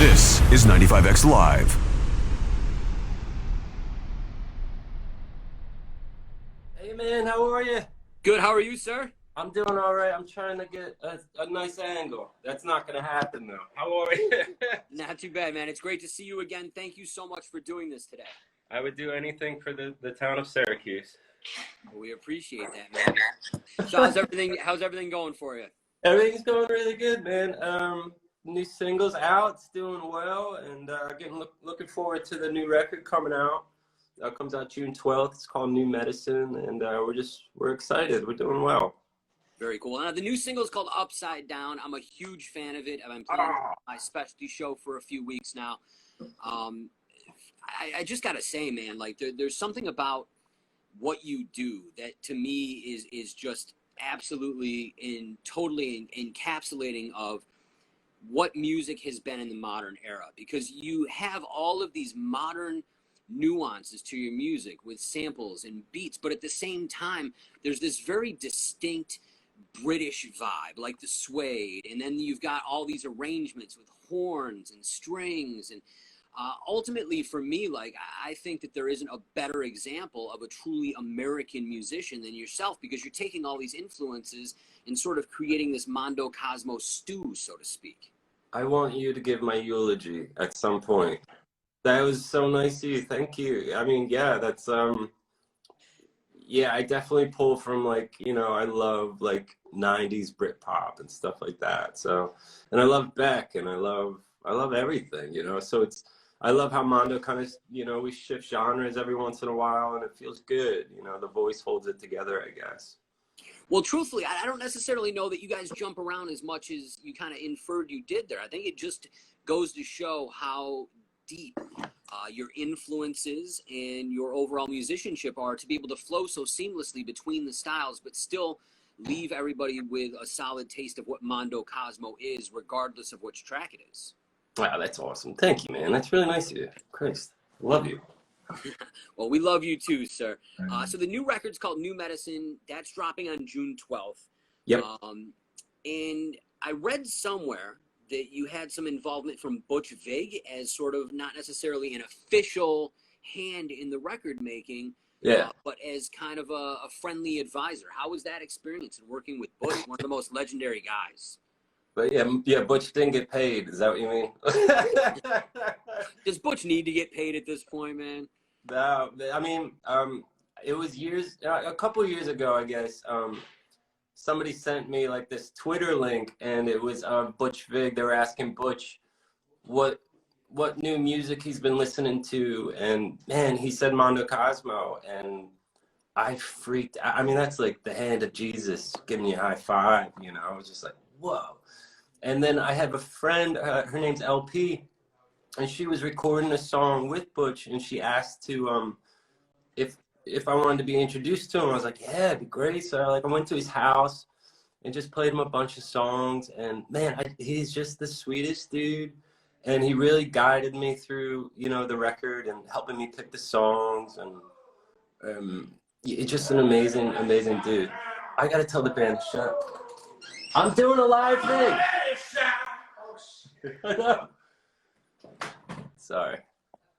This is 95X Live. Hey man, how are you? Good, how are you, sir? I'm doing all right. I'm trying to get a nice angle. That's not going to happen though. How are you? Not too bad, man. It's great to see you again. Thank you so much for doing this today. I would do anything for the town of Syracuse. We appreciate that, man. So how's everything going for you? Everything's going really good, man. New singles out, it's doing well, and looking forward to the new record coming out. Comes out June 12th. It's called New Medicine, and we're excited. We're doing well. Very cool. Now, the new single is called Upside Down. I'm a huge fan of it. I've been playing my specialty show for a few weeks now. I just got to say, man, like there's something about what you do that to me is just absolutely totally encapsulating of what music has been in the modern era, because you have all of these modern nuances to your music with samples and beats, but at the same time there's this very distinct British vibe, like the suede, and then you've got all these arrangements with horns and strings, and ultimately for me, like, I think that there isn't a better example of a truly American musician than yourself, because you're taking all these influences and sort of creating this Mondo Cosmo stew, so to speak. I want you to give my eulogy at some point. That was so nice of you. Thank you. I mean, yeah, that's yeah, I definitely pull from, like, you know, I love like 90s Britpop and stuff like that. So, and I love Beck, and I love everything, you know. So I love how Mondo kind of, you know, we shift genres every once in a while, and it feels good. You know, the voice holds it together, I guess. Well, truthfully, I don't necessarily know that you guys jump around as much as you kind of inferred you did there. I think it just goes to show how deep your influences and your overall musicianship are, to be able to flow so seamlessly between the styles, but still leave everybody with a solid taste of what Mondo Cosmo is, regardless of which track it is. Wow, that's awesome. Thank you, man. That's really nice of you. Christ, love you. Well, we love you too, sir. So the new record's called New Medicine. That's dropping on June 12th. Yep. And I read somewhere that you had some involvement from Butch Vig as sort of not necessarily an official hand in the record making, Yeah. but as kind of a friendly advisor. How was that experience in working with Butch, one of the most legendary guys? But yeah, Butch didn't get paid. Is that what you mean? Does Butch need to get paid at this point, man? No, I mean, it was a couple years ago, I guess. Somebody sent me like this Twitter link, and it was Butch Vig. They were asking Butch what new music he's been listening to, and man, he said Mondo Cosmo, and I freaked out. I mean, that's like the hand of Jesus giving you a high five, you know. I was just like, whoa. And then I have a friend, her name's LP, and she was recording a song with Butch, and she asked to if I wanted to be introduced to him. I was like, yeah, it'd be great. So I went to his house and just played him a bunch of songs, and man, he's just the sweetest dude, and he really guided me through, you know, the record and helping me pick the songs, and it's just an amazing dude. I gotta tell the band, shut up. I'm doing a live thing. Sorry.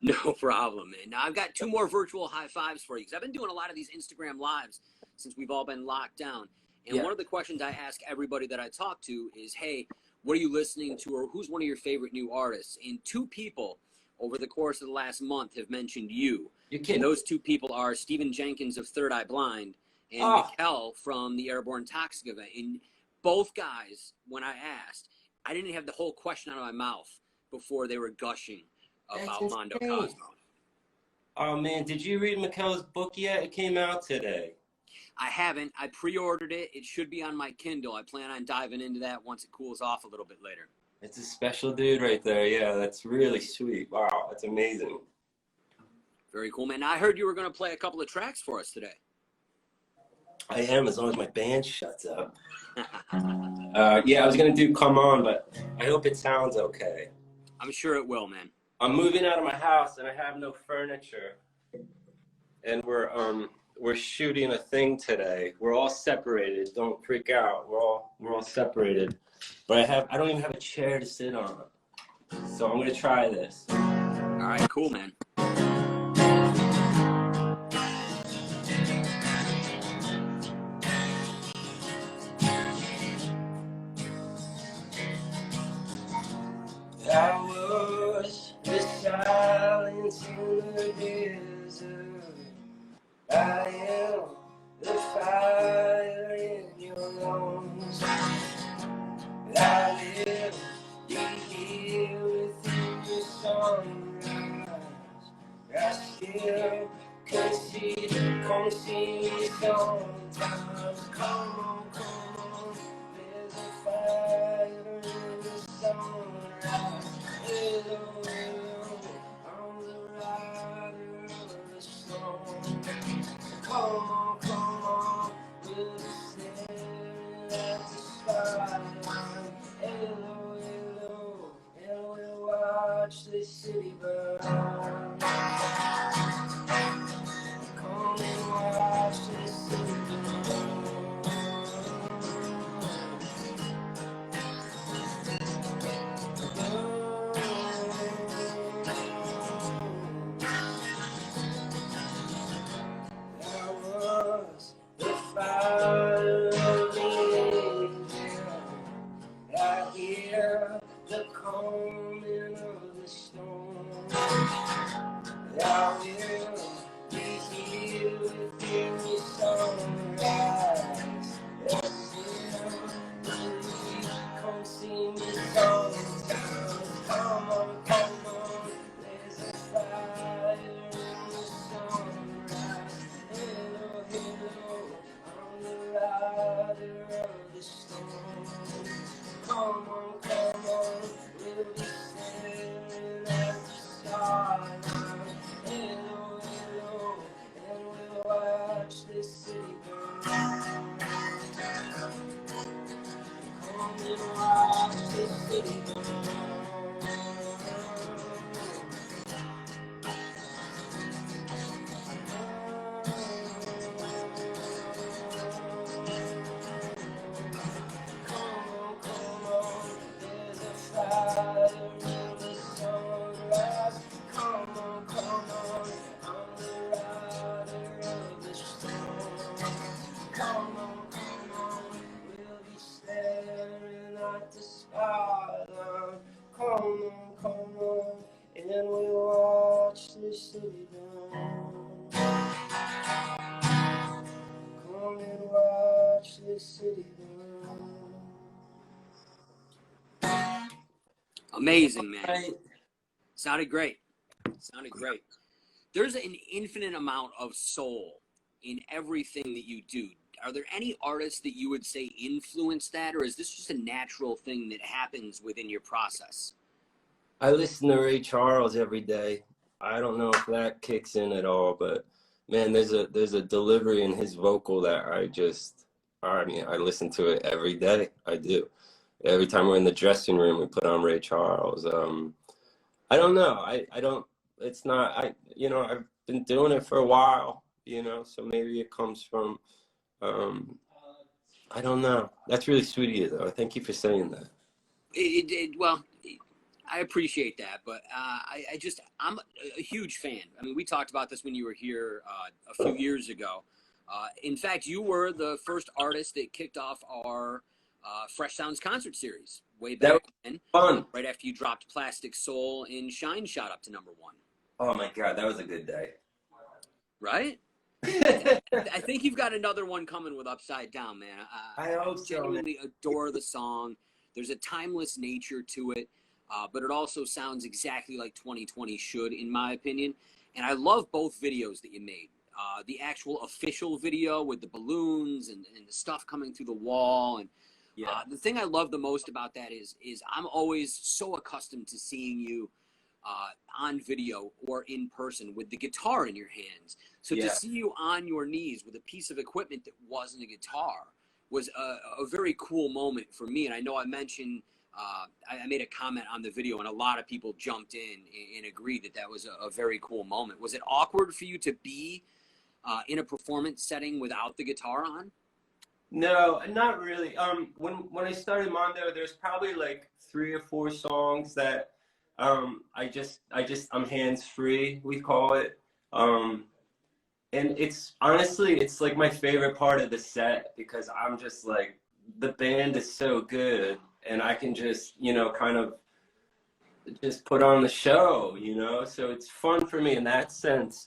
No problem, man. Now, I've got two more virtual high fives for you, because I've been doing a lot of these Instagram lives since we've all been locked down. And one of the questions I ask everybody that I talk to is, hey, what are you listening to, or who's one of your favorite new artists? And two people over the course of the last month have mentioned you. You're kidding. And those two people are Stephen Jenkins of Third Eye Blind and Mikkel from the Airborne Toxic event. And both guys, when I asked, I didn't have the whole question out of my mouth before they were gushing about Mondo Cosmo. Oh man, did you read Mikkel's book yet? It came out today. I haven't. I pre-ordered it. It should be on my Kindle. I plan on diving into that once it cools off a little bit later. It's a special dude right there. Yeah, that's really sweet. Wow, that's amazing. Very cool, man. Now, I heard you were going to play a couple of tracks for us today. I am, as long as my band shuts up. Yeah, I was going to do Come On, but I hope it sounds okay. I'm sure it will, man. I'm moving out of my house, and I have no furniture. And we're shooting a thing today. We're all separated. Don't freak out. We're all separated. But I don't even have a chair to sit on. So I'm gonna try this. All right, cool, man. I was the silence in the desert. I am the fire in your lungs. I live here within the sunrise. I still can see me sometimes. Come on, there's a fire in the sunrise. Hello, I'm the rider of the storm. Come on, we'll be staring at the skyline. Hello, and we'll watch the city burn. Come and watch the city burn. I was the fire of the angel. I hear the coming of the storm. I will be here within the sunrise. Come see me sometimes. Come on, there's a fire in the sunrise. Hello, I'm the rider of the storm. Come on, we'll be staring at the skyline. Hello, and we'll watch the city burn. Come and watch the city burn. Come on, there's a fire in the sunrise. Come on, I'm the rider of the storm. Come on, we'll be staring at the skyline. Come on, and we'll watch the city burn. Come and watch the city burn. Amazing, man. Right. Sounded great. Sounded great. There's an infinite amount of soul in everything that you do. Are there any artists that you would say influence that, or is this just a natural thing that happens within your process? I listen to Ray Charles every day. I don't know if that kicks in at all, but man, there's a delivery in his vocal that I listen to it every day. I do. Every time we're in the dressing room, we put on Ray Charles. I don't know. I don't. It's not. I've been doing it for a while. So maybe it comes from. I don't know. That's really sweet of you, though. Thank you for saying that. Well, I appreciate that, but I'm a huge fan. I mean, we talked about this when you were here a few years ago. In fact, you were the first artist that kicked off our Fresh Sounds concert series way back then. Fun. Right after you dropped Plastic Soul and Shine shot up to #1. Oh my God, that was a good day. Right? I think you've got another one coming with Upside Down, man. I hope so. Genuinely adore the song. There's a timeless nature to it, but it also sounds exactly like 2020 should, in my opinion. And I love both videos that you made. The actual official video with the balloons and the stuff coming through the wall. And the thing I love the most about that is I'm always so accustomed to seeing you on video or in person with the guitar in your hands. So to see you on your knees with a piece of equipment that wasn't a guitar was a very cool moment for me. And I know I mentioned, I made a comment on the video and a lot of people jumped in and agreed that was a very cool moment. Was it awkward for you to be in a performance setting without the guitar on? No, not really. When I started Mondo, there's probably like 3 or 4 songs that I'm hands free, we call it. And it's honestly, it's like my favorite part of the set because I'm just like, the band is so good and I can just, you know, kind of just put on the show, you know? So it's fun for me in that sense.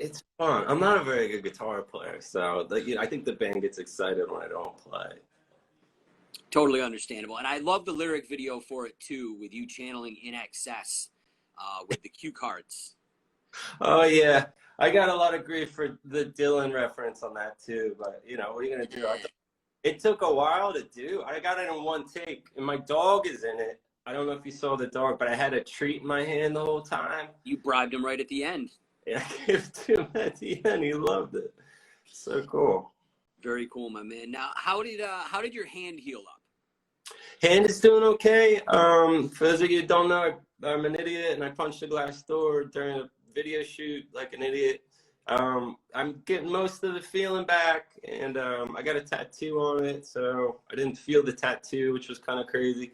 It's fun. I'm not a very good guitar player, so like, you know, I think the band gets excited when I don't play. Totally understandable. And I love the lyric video for it too, with you channeling In Excess with the cue cards. Oh yeah, I got a lot of grief for the Dylan reference on that too, but you know, what are you gonna do? It took a while to do. I got it in one take, and my dog is in it. I don't know if you saw the dog, but I had a treat in my hand the whole time. You bribed him right at the end. Yeah, I gave it to him at the end. He loved it. So cool. Very cool, my man. Now, how did your hand heal up? Hand is doing okay. For those of you who don't know, I'm an idiot, and I punched a glass door during a video shoot like an idiot. I'm getting most of the feeling back, and I got a tattoo on it, so I didn't feel the tattoo, which was kind of crazy.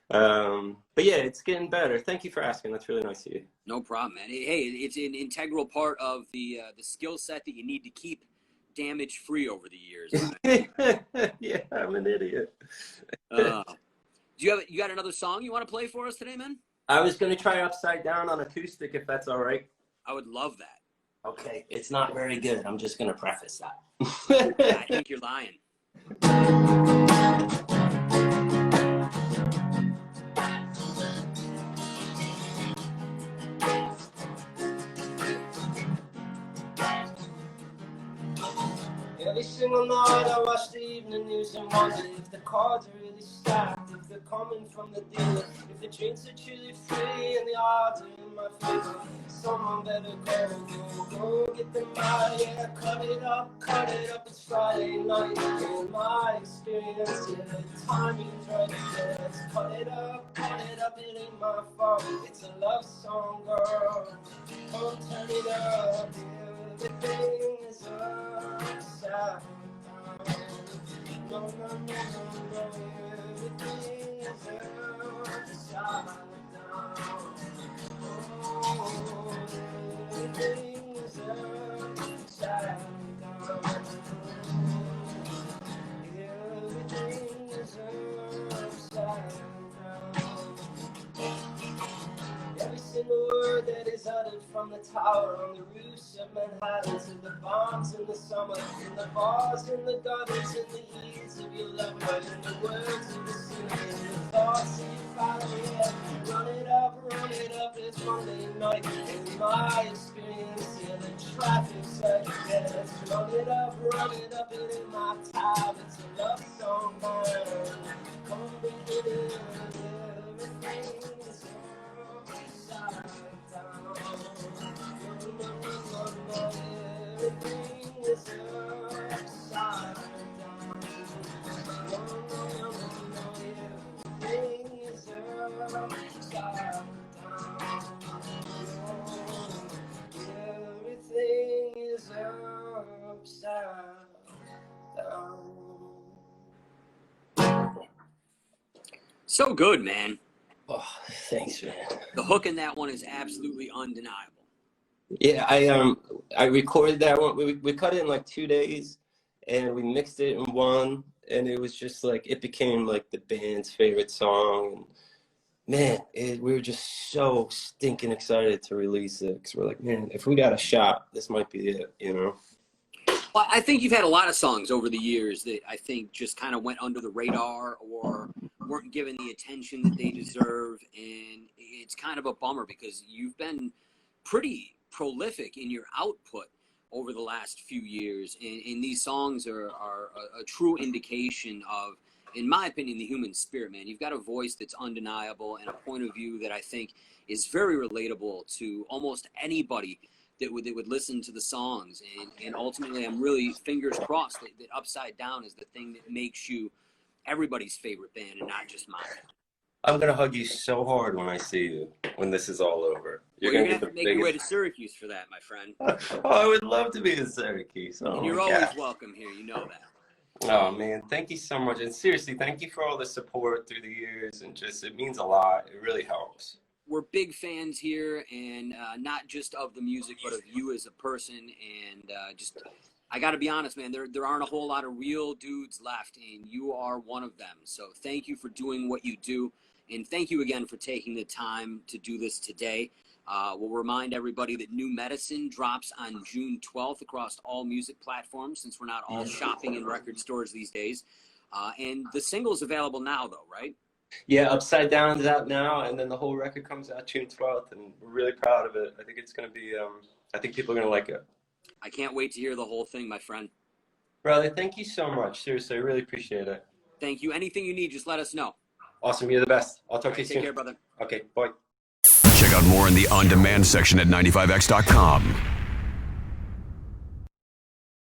But yeah, it's getting better. Thank you for asking. That's really nice of you. No problem, man. Hey, it's an integral part of the skill set that you need to keep damage free over the years. Yeah, I'm an idiot. Do you got another song you want to play for us today, man? I was going to try Upside Down on acoustic, if that's all right. I would love that. Okay, it's not very good. I'm just going to preface that. I think you're lying. Every single night I watch the evening news and wonder if the cards are really stacked, if they're coming from the dealer, if the drinks are truly free and the odds are in my favor. Someone better go get the night, yeah, cut it up, it's Friday night. In my experience, yeah, the timing's right, yeah, let's cut it up, it ain't my fault. It's a love song, girl, come turn it up, yeah, everything is upside down. No, everything is upside down. Oh, everything is upside down. Everything is upside down. Every single word that is uttered from the tower on the roofs of Manhattan, to the bombs in the summer, in the bars, in the gutters, in the ease of your lover, in the words of the singer, in the thoughts of your father, yeah. Run it up, it's Monday night. In my experience, yeah, the traffic's like, yeah, let's run it up, it ain't my time. It's a love song, man. Come on, bring it in, everything is upside down. Everything is upside down. Everything is upside down. Everything is upside down. So good, man. Oh, thanks, man. The hook in that one is absolutely undeniable. Yeah, I recorded that one. We cut it in like 2 days, and we mixed it in one, and it was just like, it became like the band's favorite song. And man, we were just so stinking excited to release it, because we're like, man, if we got a shot, this might be it, you know? Well, I think you've had a lot of songs over the years that I think just kind of went under the radar or weren't given the attention that they deserve, and it's kind of a bummer because you've been pretty prolific in your output over the last few years, and these songs are a true indication of, in my opinion, the human spirit, man. You've got a voice that's undeniable and a point of view that I think is very relatable to almost anybody that would listen to the songs, and ultimately I'm really fingers crossed that Upside Down is the thing that makes you everybody's favorite band and not just mine. I'm gonna hug you so hard when I see you, when this is all over. You're gonna have to make your way to Syracuse for that, my friend. Oh, I would love to be in Syracuse. Oh, and you're always welcome here, you know that. Oh man, thank you so much. And seriously, thank you for all the support through the years, and just it means a lot. It really helps. We're big fans here, and not just of the music, but of you as a person. And just, I got to be honest, man, there aren't a whole lot of real dudes left, and you are one of them. So thank you for doing what you do, and thank you again for taking the time to do this today. We'll remind everybody that New Medicine drops on June 12th across all music platforms, since we're not all shopping in record stores these days. And the single's available now, though, right? Yeah, Upside Down is out now, and then the whole record comes out June 12th, and we're really proud of it. I think it's gonna be. I think people are gonna like it. I can't wait to hear the whole thing, my friend. Brother, thank you so much. Seriously, I really appreciate it. Thank you. Anything you need, just let us know. Awesome, you're the best. I'll talk to you soon. Take care, brother. Okay, bye. Check out more in the on-demand section at 95x.com.